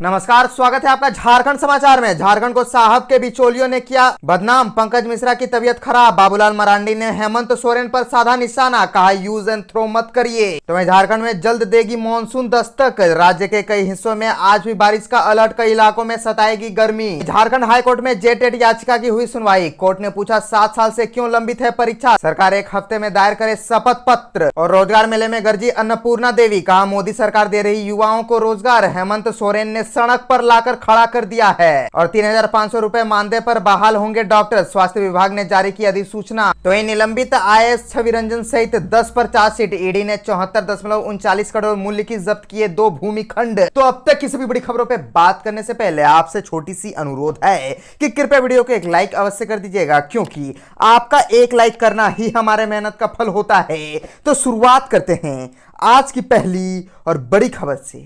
नमस्कार, स्वागत है आपका झारखंड समाचार में। झारखंड को साहब के बिचौलियों ने किया बदनाम, पंकज मिश्रा की तबीयत खराब। बाबूलाल मरांडी ने हेमंत सोरेन पर साधा निशाना, कहा यूज एंड थ्रो मत करिए। तो वहीं झारखंड में जल्द देगी मानसून दस्तक। राज्य के कई हिस्सों में आज भी बारिश का अलर्ट, कई इलाकों में सताएगी गर्मी। झारखंड हाईकोर्ट में जेटेट याचिका की हुई सुनवाई। कोर्ट ने पूछा 7 साल से क्यों लंबित है परीक्षा, सरकार 1 हफ्ते में दायर करे शपथ पत्र। और रोजगार मेले में गरजी अन्नपूर्णा देवी, कहा मोदी सरकार दे रही युवाओं को रोजगार। हेमंत सोरेन ने सड़क पर लाकर खड़ा कर दिया है। और 3,500 रुपए मानदेय पर बहाल होंगे डॉक्टर, स्वास्थ्य विभाग ने जारी की अधिसूचना। तो इन निलंबित IAS छवि रंजन सहित 10 पर चार्जशीट। ईडी ने 74.39 करोड़ मूल्य की जब्त किए 2 भूमिखंड। तो अब तक की सभी बड़ी खबरों पे बात करने से पहले आपसे छोटी सी अनुरोध है कि कृपया वीडियो को एक लाइक अवश्य कर दीजिएगा, क्योंकि आपका एक लाइक करना ही हमारे मेहनत का फल होता है। तो शुरुआत करते हैं आज की पहली और बड़ी खबर से।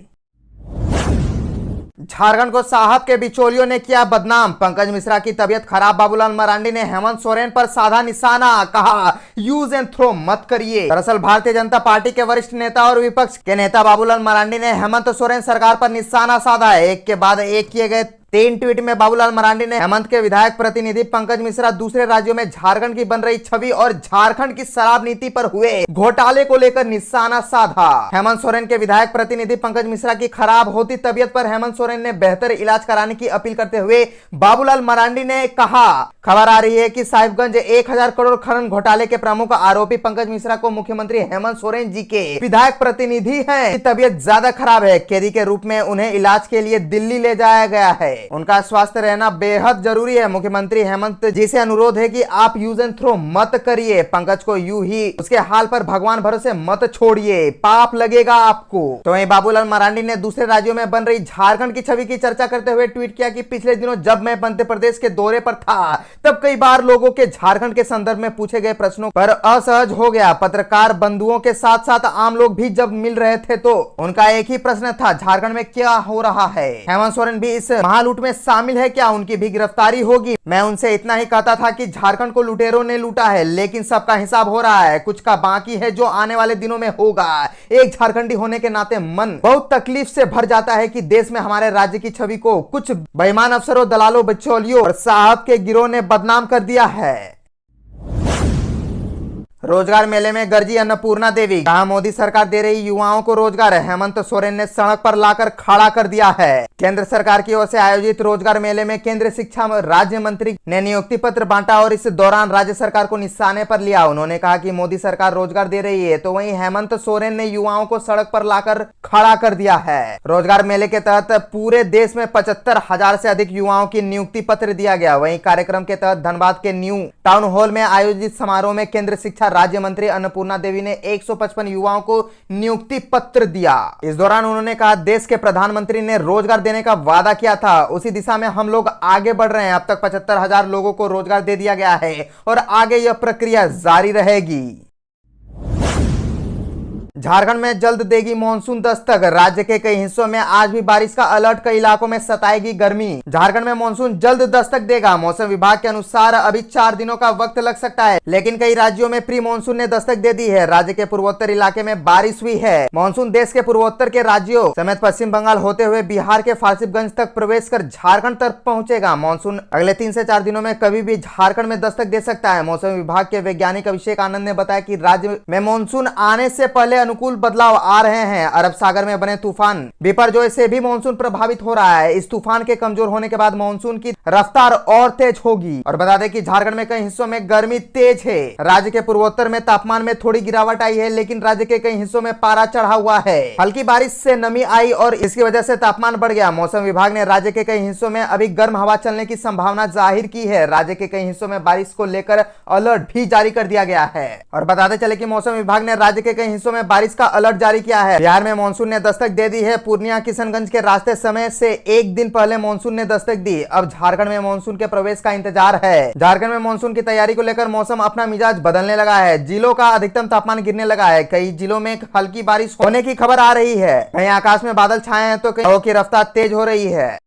झारखंड को साहब के बिचौलियों ने किया बदनाम, पंकज मिश्रा की तबीयत खराब। बाबूलाल मरांडी ने हेमंत सोरेन पर साधा निशाना, कहा यूज एंड थ्रो मत करिए। दरअसल भारतीय जनता पार्टी के वरिष्ठ नेता और विपक्ष के नेता बाबूलाल मरांडी ने हेमंत सोरेन सरकार पर निशाना साधा है। एक के बाद एक किए गए 3 ट्वीट में बाबूलाल मरांडी ने हेमंत के विधायक प्रतिनिधि पंकज मिश्रा, दूसरे राज्यों में झारखंड की बन रही छवि और झारखंड की शराब नीति पर हुए घोटाले को लेकर निशाना साधा। हेमंत सोरेन के विधायक प्रतिनिधि पंकज मिश्रा की खराब होती तबीयत पर हेमंत सोरेन ने बेहतर इलाज कराने की अपील करते हुए बाबूलाल मरांडी ने कहा, खबर आ रही है कि साहिबगंज 1000 करोड़ खनन घोटाले के प्रमुख आरोपी पंकज मिश्रा को मुख्यमंत्री हेमंत सोरेन जी के विधायक प्रतिनिधि हैं। तबीयत ज्यादा खराब है, कैदी के रूप में उन्हें इलाज के लिए दिल्ली ले जाया गया है। उनका स्वस्थ रहना बेहद जरूरी है। मुख्यमंत्री हेमंत जी से अनुरोध है कि आप यूज एंड थ्रो मत करिए। पंकज को यूं ही उसके हाल पर भगवान भरोसे मत छोड़िए, पाप लगेगा आपको। तो वहीं बाबूलाल मरांडी ने दूसरे राज्यों में बन रही झारखंड की छवि की चर्चा करते हुए ट्वीट किया कि पिछले दिनों जब मैं मध्य प्रदेश के दौरे पर था, तब कई बार लोगों के झारखंड के संदर्भ में पूछे गए प्रश्नों पर असहज हो गया। पत्रकार बंधुओं के साथ साथ आम लोग भी जब मिल रहे थे तो उनका एक ही प्रश्न था, झारखंड में क्या हो रहा है, हेमंत सोरेन भी इस महालूट में शामिल है क्या, उनकी भी गिरफ्तारी होगी। मैं उनसे इतना ही कहता था कि झारखंड को लुटेरों ने लूटा है, लेकिन सबका हिसाब हो रहा है, कुछ का बाकी है जो आने वाले दिनों में होगा। एक झारखंडी होने के नाते मन बहुत तकलीफ से भर जाता है कि देश में हमारे राज्य की छवि को कुछ बेईमान अफसरों, दलालों, बिचौलियों और साहब के गिरोह ने बदनाम कर दिया है। रोजगार मेले में गरजी अन्नपूर्णा देवी, कहा मोदी सरकार दे रही युवाओं को रोजगार। हेमंत सोरेन ने सड़क पर लाकर खड़ा कर दिया है। केंद्र सरकार की ओर से आयोजित रोजगार मेले में केंद्रीय शिक्षा राज्य मंत्री ने नियुक्ति पत्र बांटा और इस दौरान राज्य सरकार को निशाने पर लिया। उन्होंने कहा कि मोदी सरकार रोजगार दे रही है, तो वहीं हेमंत सोरेन ने युवाओं को सड़क पर लाकर खड़ा कर दिया है। रोजगार मेले के तहत पूरे देश में 75,000 से अधिक युवाओं की नियुक्ति पत्र दिया गया। वहीं कार्यक्रम के तहत धनबाद के न्यू टाउन हॉल में आयोजित समारोह में केंद्रीय शिक्षा राज्य मंत्री अन्नपूर्णा देवी ने 155 युवाओं को नियुक्ति पत्र दिया। इस दौरान उन्होंने कहा, देश के प्रधानमंत्री ने रोजगार देने का वादा किया था, उसी दिशा में हम लोग आगे बढ़ रहे हैं। अब तक 75,000 लोगों को रोजगार दे दिया गया है और आगे यह प्रक्रिया जारी रहेगी। झारखंड में जल्द देगी मानसून दस्तक। राज्य के कई हिस्सों में आज भी बारिश का अलर्ट, कई इलाकों में सताएगी गर्मी। झारखंड में मानसून जल्द दस्तक देगा। मौसम विभाग के अनुसार अभी 4 दिनों का वक्त लग सकता है, लेकिन कई राज्यों में प्री मानसून ने दस्तक दे दी है। राज्य के पूर्वोत्तर इलाके में बारिश हुई है। मानसून देश के पूर्वोत्तर के राज्यों समेत पश्चिम बंगाल होते हुए बिहार के फारसिफगंज तक प्रवेश कर झारखंड तक पहुंचेगा। मानसून अगले 3 से 4 दिनों में कभी भी झारखंड में दस्तक दे सकता है। मौसम विभाग के वैज्ञानिक अभिषेक आनंद ने बताया कि राज्य में मानसून आने से पहले अनुकूल बदलाव आ रहे हैं। अरब सागर में बने तूफान बिपरजॉय से भी मानसून प्रभावित हो रहा है। इस तूफान के कमजोर होने के बाद मानसून की रफ्तार और तेज होगी। और बता दें कि झारखंड में कई हिस्सों में गर्मी तेज है। राज्य के पूर्वोत्तर में तापमान में थोड़ी गिरावट आई है, लेकिन राज्य के कई हिस्सों में पारा चढ़ा हुआ है। हल्की बारिश से नमी आई और इसकी वजह से तापमान बढ़ गया। मौसम विभाग ने राज्य के कई हिस्सों में अभी गर्म हवा चलने की संभावना जाहिर की है। राज्य के कई हिस्सों में बारिश को लेकर अलर्ट भी जारी कर दिया गया है। और बताते चले कि मौसम विभाग ने राज्य के कई हिस्सों में बारिश का अलर्ट जारी किया है। बिहार में मानसून ने दस्तक दे दी है। पूर्णिया किशनगंज के रास्ते समय से 1 दिन पहले मानसून ने दस्तक दी। अब झारखंड में मानसून के प्रवेश का इंतजार है। झारखंड में मानसून की तैयारी को लेकर मौसम अपना मिजाज बदलने लगा है। जिलों का अधिकतम तापमान गिरने लगा है। कई जिलों में हल्की बारिश होने की खबर आ रही है। कहीं आकाश में बादल छाए हैं तो कहीं हवा की रफ्तार तेज हो रही है।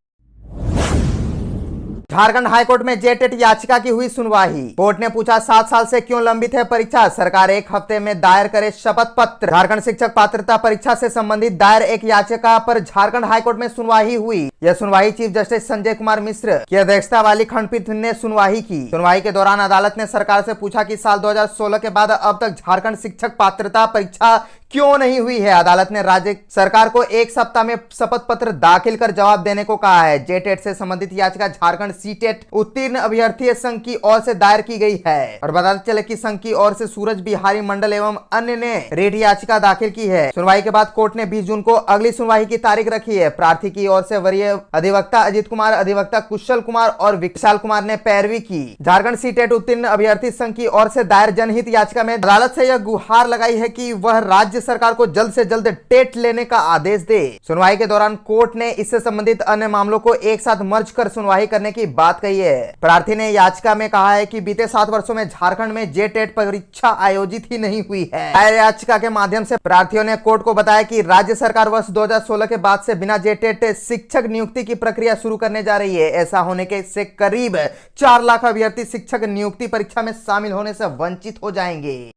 झारखंड हाईकोर्ट में जेटेट याचिका की हुई सुनवाई। कोर्ट ने पूछा 7 साल से क्यों लंबित है परीक्षा, सरकार 1 हफ्ते में दायर करे शपथ पत्र। झारखंड शिक्षक पात्रता परीक्षा से संबंधित दायर एक याचिका पर झारखंड हाईकोर्ट में सुनवाई हुई। यह सुनवाई चीफ जस्टिस संजय कुमार मिश्र की अध्यक्षता वाली खंडपीठ ने सुनवाई की। सुनवाई के दौरान अदालत ने सरकार से पूछा कि साल 2016 के बाद अब तक झारखंड शिक्षक पात्रता परीक्षा क्यों नहीं हुई है। अदालत ने राज्य सरकार को 1 सप्ताह में शपथ पत्र दाखिल कर जवाब देने को कहा है। जेटेट से संबंधित याचिका झारखंड सीटेट उत्तीर्ण अभ्यर्थी संघ की ओर से दायर की गई है और बताते चले कि संघ की ओर से सूरज बिहारी मंडल एवं अन्य ने रेट याचिका दाखिल की है। सुनवाई के बाद कोर्ट ने 20 जून को अगली सुनवाई की तारीख रखी है। प्रार्थी की ओर से वरीय अधिवक्ता अजित कुमार, अधिवक्ता कुशल कुमार और विशाल कुमार ने पैरवी की। झारखंड सीटेट उत्तीर्ण अभ्यर्थी संघ की ओर से दायर जनहित याचिका में अदालत से यह गुहार लगाई है कि वह राज्य सरकार को जल्द से जल्द टेट लेने का आदेश दे। सुनवाई के दौरान कोर्ट ने इससे संबंधित अन्य मामलों को एक साथ मर्ज कर सुनवाई करने की बात कही है। प्रार्थी ने याचिका में कहा है कि बीते 7 वर्षों में झारखंड में जेटेट परीक्षा आयोजित ही नहीं हुई है। याचिका के माध्यम से प्रार्थियों ने कोर्ट को बताया कि राज्य सरकार वर्ष 2016 के बाद से बिना जेटेट शिक्षक नियुक्ति की प्रक्रिया शुरू करने जा रही है। ऐसा होने के से करीब 4 लाख अभ्यर्थी शिक्षक नियुक्ति परीक्षा में शामिल होने से वंचित हो जाएंगे।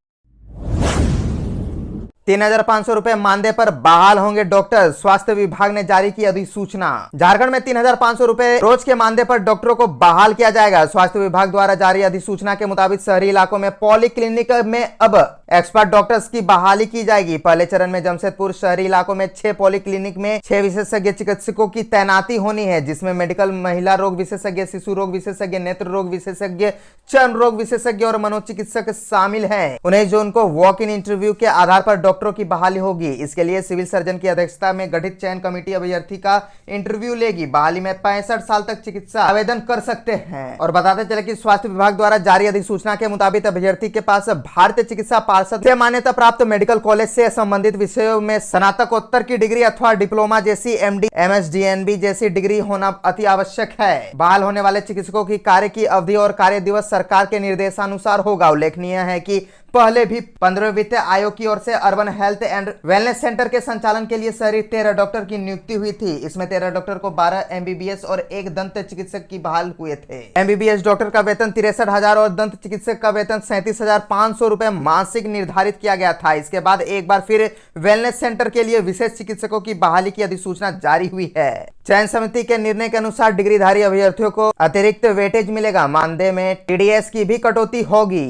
3,500 रुपए मानदेय पर बहाल होंगे डॉक्टर, स्वास्थ्य विभाग ने जारी की अधिसूचना। झारखंड में 3,500 रुपए रोज के मानदेय पर डॉक्टरों को बहाल किया जाएगा। स्वास्थ्य विभाग द्वारा जारी अधिसूचना के मुताबिक शहरी इलाकों में पॉली क्लिनिक में अब एक्सपर्ट डॉक्टर्स की बहाली की जाएगी। पहले चरण में जमशेदपुर शहरी इलाकों में 6 पॉली क्लिनिक में 6 विशेषज्ञ चिकित्सकों की तैनाती होनी है, जिसमें मेडिकल, महिला रोग विशेषज्ञ, शिशु रोग विशेषज्ञ, नेत्र रोग विशेषज्ञ, चर्म रोग विशेषज्ञ और मनोचिकित्सक शामिल हैं। 19 जून को वॉक इन इंटरव्यू के आधार पर डॉक्टरों की बहाली होगी। इसके लिए सिविल सर्जन की अध्यक्षता में गठित चयन कमेटी अभ्यर्थी का इंटरव्यू लेगी। बहाली में 65 साल तक चिकित्सा आवेदन कर सकते हैं। और बताते चले कि स्वास्थ्य विभाग द्वारा जारी अधिसूचना के मुताबिक अभ्यर्थी के पास भारतीय चिकित्सा पार्षद से मान्यता प्राप्त मेडिकल कॉलेज से संबंधित विषयों में स्नातकोत्तर की डिग्री अथवा डिप्लोमा जैसी एमडी, एमएस, डीएनबी जैसी डिग्री होना अति आवश्यक है। बहाल होने वाले चिकित्सकों की कार्य की अवधि और कार्य दिवस सरकार के निर्देशानुसार होगा। उल्लेखनीय है कि पहले भी 15वें वित्त आयोग की ओर से urban health and wellness centre के संचालन के लिए शहरी 13 डॉक्टर की नियुक्ति हुई थी। इसमें 13 डॉक्टर को 12 एमबीबीएस और 1 दंत चिकित्सक की बहाल हुए थे। एमबीबीएस डॉक्टर का वेतन 63,000 और दंत चिकित्सक का वेतन 37,500 रुपए मासिक निर्धारित किया गया था। इसके बाद एक बार फिर वेलनेस सेंटर के लिए विशेष चिकित्सकों की बहाली की अधिसूचना जारी हुई है। चयन समिति के निर्णय के अनुसार डिग्रीधारी अभ्यर्थियों को अतिरिक्त वेटेज मिलेगा। मानदेय में टीडीएस की भी कटौती होगी।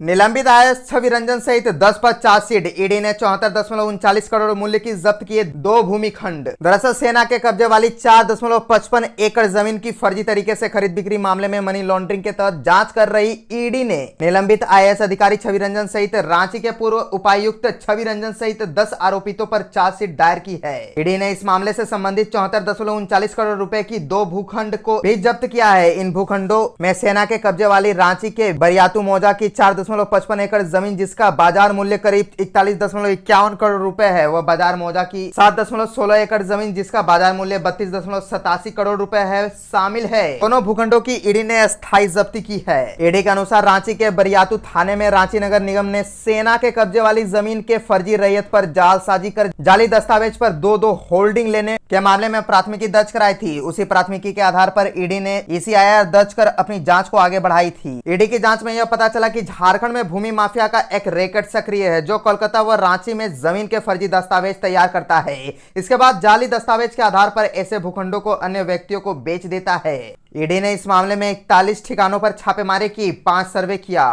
निलंबित आईएएस छवि रंजन सहित 10 पर चार्जशीट। ईडी ने 74.39 करोड़ मूल्य की जब्त किए 2 भूमिखंड। दरअसल सेना के कब्जे वाली 4.55 एकड़ जमीन की फर्जी तरीके से खरीद बिक्री मामले में मनी लॉन्ड्रिंग के तहत जांच कर रही ईडी ने निलंबित आईएएस अधिकारी छवि रंजन सहित रांची के पूर्व उपायुक्त छवि रंजन सहित 10 आरोपितों पर चार्जशीट दायर की है। ईडी ने इस मामले से संबंधित 74.39 करोड़ रुपए की 2 भूखंड को भी जब्त किया है। इन भूखंडों में सेना के कब्जे वाली रांची के बरियातू मौजा की 4.55 एकड़ जमीन जिसका बाजार मूल्य करीब 41.51 करोड़ रुपए है, वह बाजार मौजा की 7.16 एकड़ जमीन जिसका बाजार मूल्य 32.87 करोड़ रुपए है शामिल है। दोनों भूखंडों की ईडी ने स्थायी जब्ती की है। ईडी के अनुसार रांची के बरियातू थाने में रांची नगर निगम ने सेना के कब्जे वाली जमीन के फर्जी रैयत पर जालसाजी कर जाली दस्तावेज पर 2 होल्डिंग लेने के मामले में प्राथमिकी दर्ज कराई थी। उसी प्राथमिकी के आधार पर ईडी ने ईसीआईआर दर्ज कर अपनी जांच को आगे बढ़ाई थी। ईडी की जांच में यह पता चला कि झारखंड में भूमि माफिया का एक रैकेट सक्रिय है जो कोलकाता व रांची में जमीन के फर्जी दस्तावेज तैयार करता है। इसके बाद जाली दस्तावेज के आधार पर ऐसे भूखंडों को अन्य व्यक्तियों को बेच देता है। ईडी ने इस मामले में 41 ठिकानों पर छापेमारी की, 5 सर्वे किया।